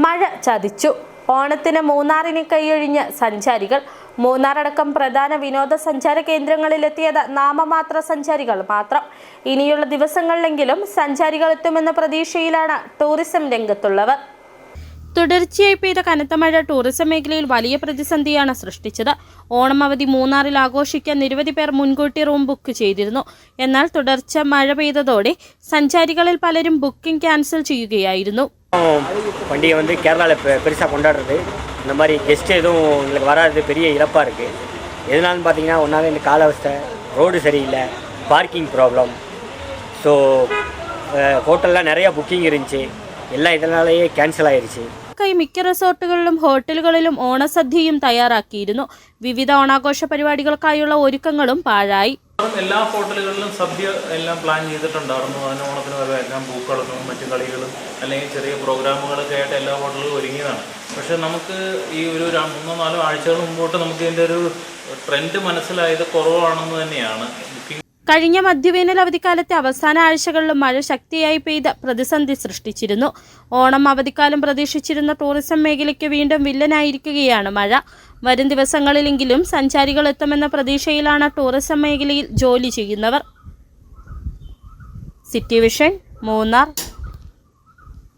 മഴ ചതിച്ചു. ഓണത്തിന് മൂന്നാറിന് കൈയൊഴിഞ്ഞ് സഞ്ചാരികൾ. മൂന്നാറടക്കം പ്രധാന വിനോദസഞ്ചാര കേന്ദ്രങ്ങളിലെത്തിയത് നാമമാത്ര സഞ്ചാരികൾ മാത്രം. ഇനിയുള്ള ദിവസങ്ങളിലെങ്കിലും സഞ്ചാരികൾ എത്തുമെന്ന പ്രതീക്ഷയിലാണ് ടൂറിസം രംഗത്തുള്ളവർ. തുടർച്ചയായി പെയ്ത കനത്ത മഴ ടൂറിസം മേഖലയിൽ വലിയ പ്രതിസന്ധിയാണ് സൃഷ്ടിച്ചത്. ഓണം അവധി മൂന്നാറിൽ ആഘോഷിക്കാൻ നിരവധി പേർ മുൻകൂട്ടി റൂം ബുക്ക് ചെയ്തിരുന്നു. എന്നാൽ തുടർച്ച മഴ പെയ്തതോടെ സഞ്ചാരികളിൽ പലരും ബുക്കിംഗ് ക്യാൻസൽ ചെയ്യുകയായിരുന്നു. பண்டிகை வந்து கேரளாவில் பெருசாக கொண்டாடுறது, இந்த மாதிரி கெஸ்ட்டு எதுவும் எங்களுக்கு வராது பெரிய இழப்பாக இருக்குது. எதனாலும் பார்த்தீங்கன்னா ஒன்றாவே இந்த காலாவஸ்தை, ரோடு சரியில்லை, பார்க்கிங் ப்ராப்ளம். ஸோ ஹோட்டலில் நிறையா புக்கிங் இருந்துச்சு, எல்லாம் இதனாலேயே கேன்சல் ஆயிடுச்சு. മിക്ക റിസോർട്ടുകളിലും ഹോട്ടലുകളിലും ഓണസദ്യയും തയ്യാറാക്കിയിരുന്നു. വിവിധ ഓണാഘോഷ പരിപാടികൾക്കായുള്ള ഒരുക്കങ്ങളും പാഴായി. എല്ലാ ഹോട്ടലുകളിലും സദ്യ എല്ലാം പ്ലാൻ ചെയ്തിട്ടുണ്ടായിരുന്നു. അതിന് ഓണത്തിന് വരവേൽക്കാൻ പൂക്കളൊന്നും മറ്റു കളികളും അല്ലെങ്കിൽ ചെറിയ പ്രോഗ്രാമുകളൊക്കെ ആയിട്ട് എല്ലാ ഹോട്ടലുകളും ഒരുങ്ങിയതാണ്. പക്ഷേ നമുക്ക് ഈ ഒരു 3-4 ആഴ്ചകൾ മുമ്പോട്ട് നമുക്ക് ഇതിൻ്റെ ഒരു ട്രെൻഡ് മനസ്സിലായത് കുറവാണെന്ന് തന്നെയാണ്. കഴിഞ്ഞ മധ്യവേനൽ അവധിക്കാലത്തെ അവസാന ആഴ്ചകളിലും മഴ ശക്തിയായി പെയ്ത് പ്രതിസന്ധി സൃഷ്ടിച്ചിരുന്നു. ഓണം അവധിക്കാലം പ്രതീക്ഷിച്ചിരുന്ന ടൂറിസം മേഖലയ്ക്ക് വീണ്ടും വില്ലനായിരിക്കുകയാണ് മഴ. വരും ദിവസങ്ങളിലെങ്കിലും സഞ്ചാരികൾ എത്തുമെന്ന പ്രതീക്ഷയിലാണ് ടൂറിസം മേഖലയിൽ ജോലി ചെയ്യുന്നവർ. City vision, Munnar.